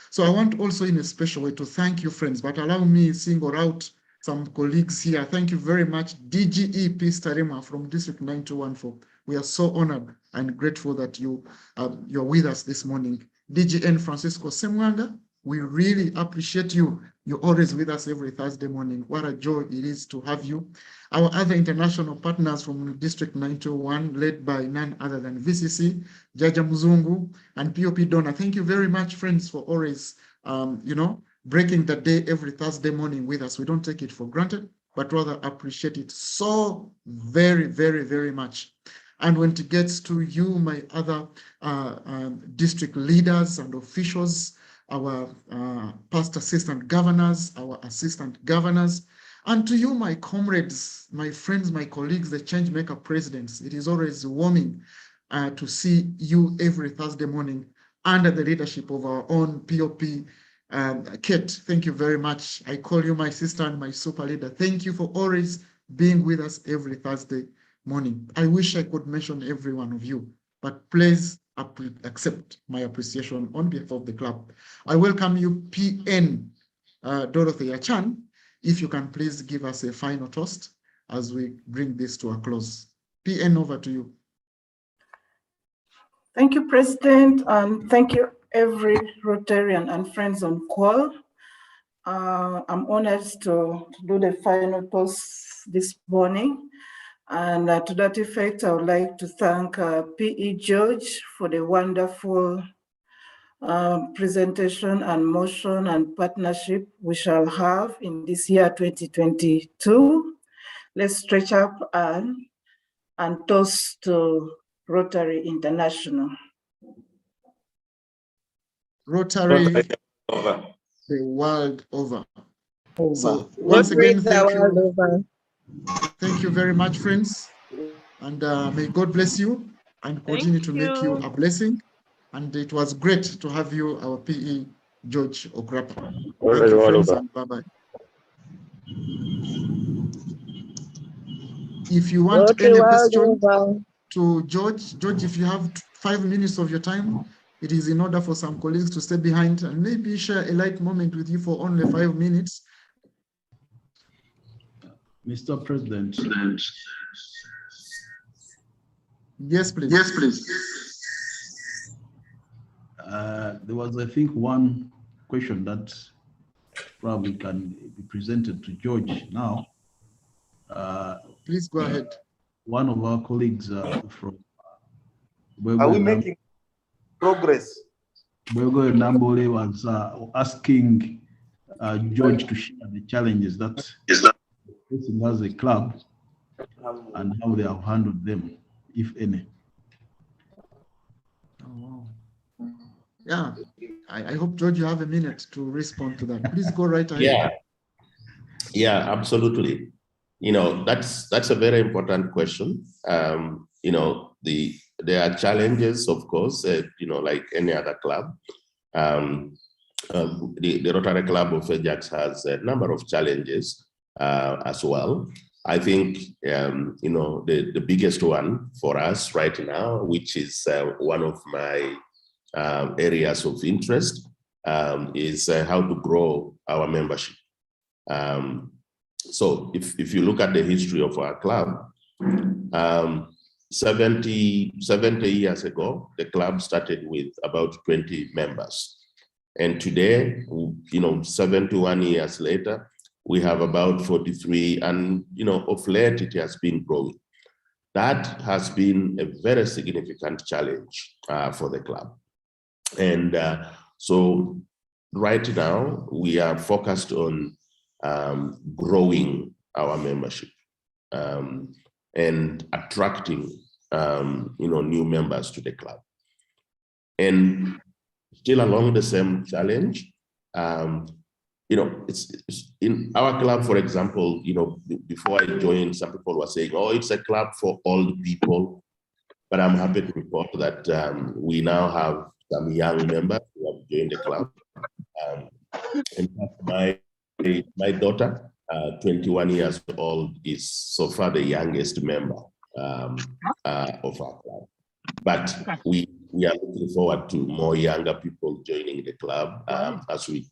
So I want also in a special way to thank you, friends, but allow me single out some colleagues here. Thank you very much, DGE Peace Tarema from District 9214. We are so honored and grateful that you're with us this morning. DGN Francisco Semwanga, we really appreciate you. You're always with us every Thursday morning. What a joy it is to have you. Our other international partners from District 901, led by none other than VCC, Jaja Muzungu, and POP Donor. Thank you very much, friends, for always, breaking the day every Thursday morning with us. We don't take it for granted, but rather appreciate it so very, very, very much. And when it gets to you, my other district leaders and officials, our past assistant governors, our assistant governors, and to you, my comrades, my friends, my colleagues, the Changemaker presidents, it is always warming to see you every Thursday morning under the leadership of our own POP, Kate. Thank you very much. I call you my sister and my super leader. Thank you for always being with us every Thursday morning. I wish I could mention every one of you, but please accept my appreciation on behalf of the club. I welcome you, PN Dorothy Achan. If you can please give us a final toast as we bring this to a close. PN, over to you. Thank you, President, and thank you every Rotarian and friends on call. I'm honored to do the final toast this morning. And to that effect, I would like to thank P.E. George for the wonderful presentation and motion and partnership we shall have in this year 2022. Let's stretch up and toast to Rotary International. Rotary the world over. So once again, thank you very much, friends, and may God bless you and continue to make you a blessing. And it was great to have you, our PE George Okrapa. Thank you, friends, and bye-bye. If you want any question to George, if you have 5 minutes of your time, it is in order for some colleagues to stay behind and maybe share a light moment with you for only 5 minutes. Mr. President. Yes, please. Yes, please. There was, I think, one question that probably can be presented to George now. Please go ahead. One of our colleagues from Are we making progress? Bwego Nambole was asking George to share the challenges that facing as a club and how they have handled them, if any. Yeah, I hope, George, you have a minute to respond to that. Please go right ahead. Yeah, absolutely. That's a very important question. There are challenges, of course, like any other club. The Rotary Club of Ajax has a number of challenges as well. I think, the biggest one for us right now, which is one of my areas of interest, is how to grow our membership. So if you look at the history of our club, 70 years ago, the club started with about 20 members. And today, 71 years later, we have about 43, and of late it has been growing. That has been a very significant challenge for the club. And so right now, we are focused on growing our membership and attracting new members to the club. And still along the same challenge, it's in our club, for example, before I joined, some people were saying, oh, it's a club for old people. But I'm happy to report that we now have some young members who have joined the club. In fact, my daughter, 21 years old, is so far the youngest member of our club. But we are looking forward to more younger people joining the club as we grow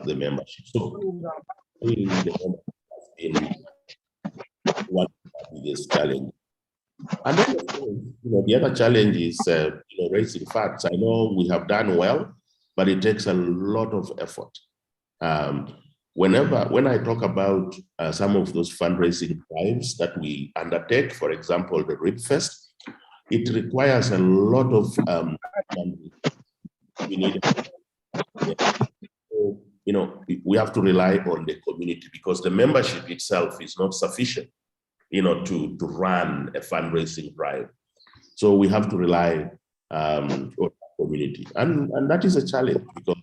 the membership. So the membership has been one of the biggest challenges. And then, the other challenge is raising funds. I know we have done well, but it takes a lot of effort. When I talk about some of those fundraising drives that we undertake, for example, the RIP Fest, it requires a lot of money. We need, we have to rely on the community because the membership itself is not sufficient, to run a fundraising drive. So we have to rely on the community, and that is a challenge because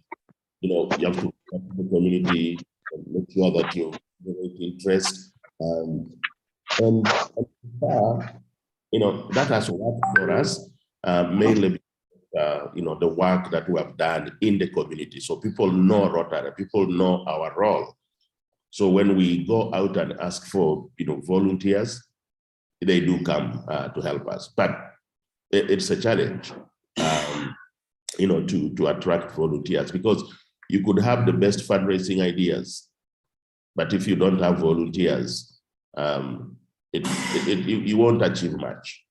you have to the community and make sure that you generate interest, and that has worked for us mainly. The work that we have done in the community. So people know Rotary, people know our role. So when we go out and ask for, volunteers, they do come to help us. But it's a challenge, to attract volunteers because you could have the best fundraising ideas, but if you don't have volunteers, you won't achieve much.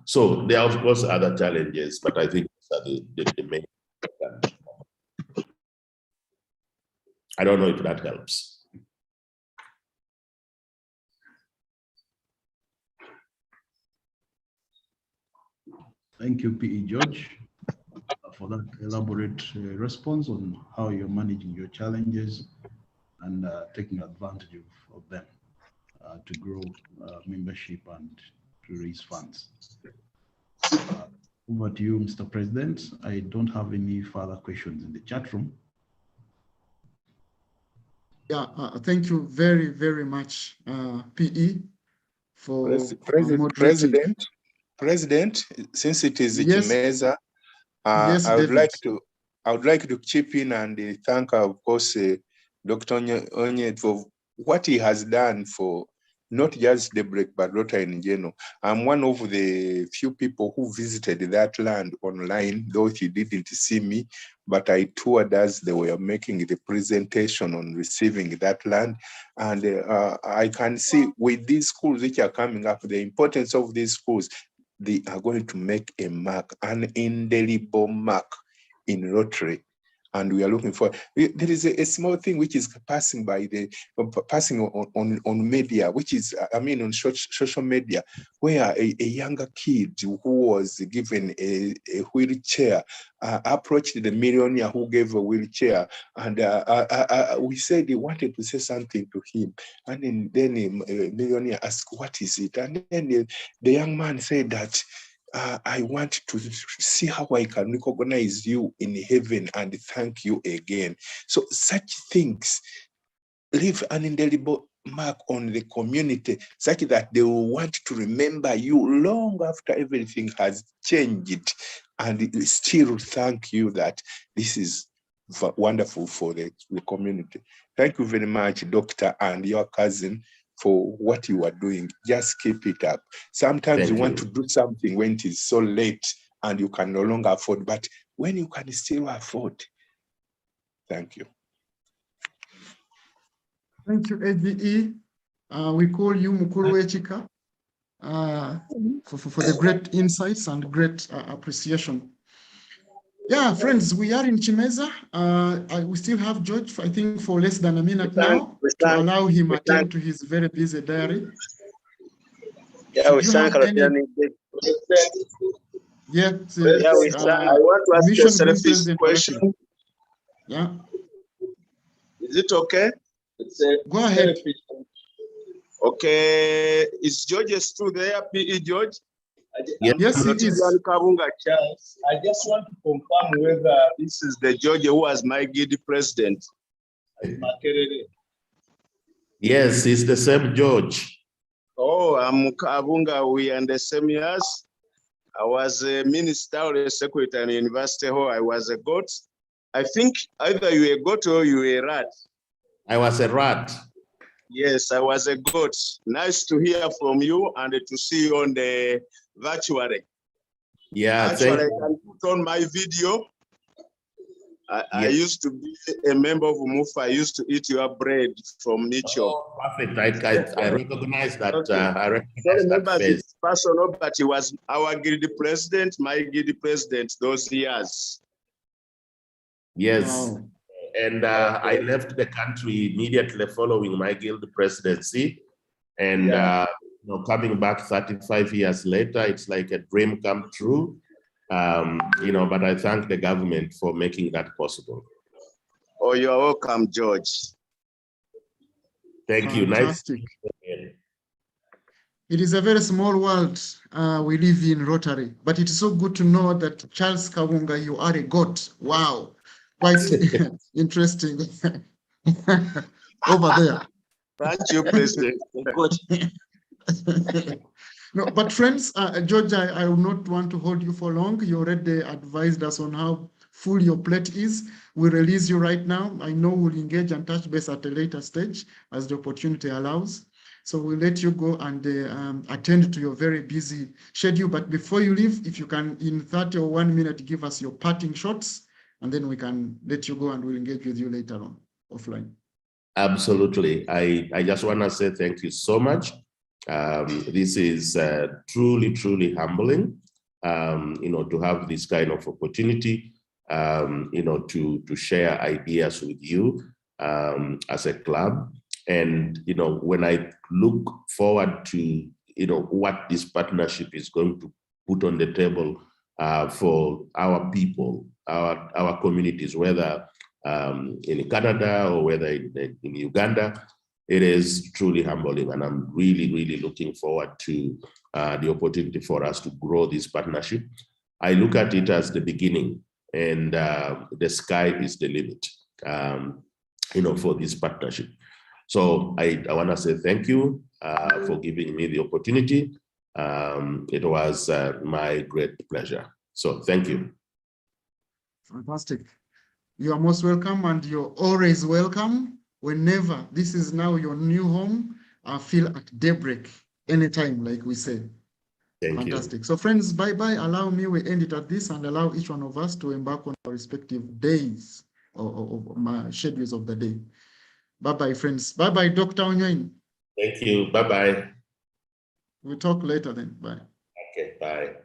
So there are of course other challenges, but I think these are the main. I don't know if that helps. Thank you, PE George, for that elaborate response on how you're managing your challenges and taking advantage of them to grow membership and to raise funds. Over to you, Mr. President. I don't have any further questions in the chat room. Yeah, thank you very, very much, PE, for President, since it is yes. Chimeza, Yes, I would like to chip in and thank, of course, Dr. Onye for what he has done for not just Daybreak, but Rotary in general. I'm one of the few people who visited that land online, though he didn't see me, but I toured as they were making the presentation on receiving that land. And I can see with these schools which are coming up, the importance of these schools, they are going to make a mark, an indelible mark in Rotary. And we are looking for, there is a small thing which is passing on media, which is, on social media, where a younger kid who was given a wheelchair approached the millionaire who gave a wheelchair, and we said he wanted to say something to him, and then the millionaire asked, what is it? And then the young man said that I want to see how I can recognize you in heaven and thank you again. So such things leave an indelible mark on the community, such that they will want to remember you long after everything has changed, and still thank you that this is wonderful for the community. Thank you very much, Doctor, and your cousin, for what you are doing. Just keep it up. Sometimes you want to do something when it is so late and you can no longer afford, but when you can still afford, thank you. Thank you, AGE. We call you Mukuru Echika for the great insights and great appreciation. Yeah, friends, we are in Chimeza. We still have George, I think, for less than a minute now to allow him to attend to his very busy diary. Yeah, we thank any... Yeah, I want to ask you a selfish question. Yeah. Is it okay? Go ahead. Okay, is George still there, PE George? Yes, he is. I just want to confirm whether this is the George who was my guild president. Yes, it's the same George. Oh, I'm Kabunga. We are in the same years. I was a minister or a secretary in University Hall. I was a goat. I think either you were a goat or you were a rat. I was a rat. Yes, I was a goat. Nice to hear from you and to see you on the virtually. Yeah, actually, I can put on my video. I used to be a member of MUFA. I used to eat your bread from Nicho. Oh, perfect. I recognize that. Okay. I recognize remember that face. this personal, but he was our guild president, my guild president those years. Yes. Wow. And I left the country immediately following my guild presidency. And coming back 35 years later, it's like a dream come true. But I thank the government for making that possible. Oh, you're welcome, George. Thank you. Fantastic. Nice. It is a very small world we live in, Rotary, but it's so good to know that Charles Kawunga, you are a goat. Wow, quite interesting. Over there. Thank you, President. No, but friends, George, I will not want to hold you for long. You already advised us on how full your plate is. We release you right now. I know we'll engage and touch base at a later stage as the opportunity allows. So we'll let you go and attend to your very busy schedule. But before you leave, if you can, in 30 or 1 minute, give us your parting shots, and then we can let you go and we'll engage with you later on offline. Absolutely. I just want to say thank you so much. This is truly, truly humbling, to have this kind of opportunity, to share ideas with you as a club. And, when I look forward to, what this partnership is going to put on the table for our people, our communities, whether in Canada or whether in Uganda, it is truly humbling, and I'm really, really looking forward to the opportunity for us to grow this partnership. I look at it as the beginning, and the sky is the limit, for this partnership. So I want to say thank you for giving me the opportunity. It was my great pleasure. So thank you. Fantastic. You are most welcome, and you're always welcome. Whenever this is now your new home, feel at daybreak anytime, like we say. Fantastic. You. So friends, bye-bye. Allow me, we end it at this, and allow each one of us to embark on our respective days or my schedules of the day. Bye-bye, friends. Bye-bye, Dr. Onyoin. Thank you. Bye-bye. We'll talk later then. Bye. Okay, bye.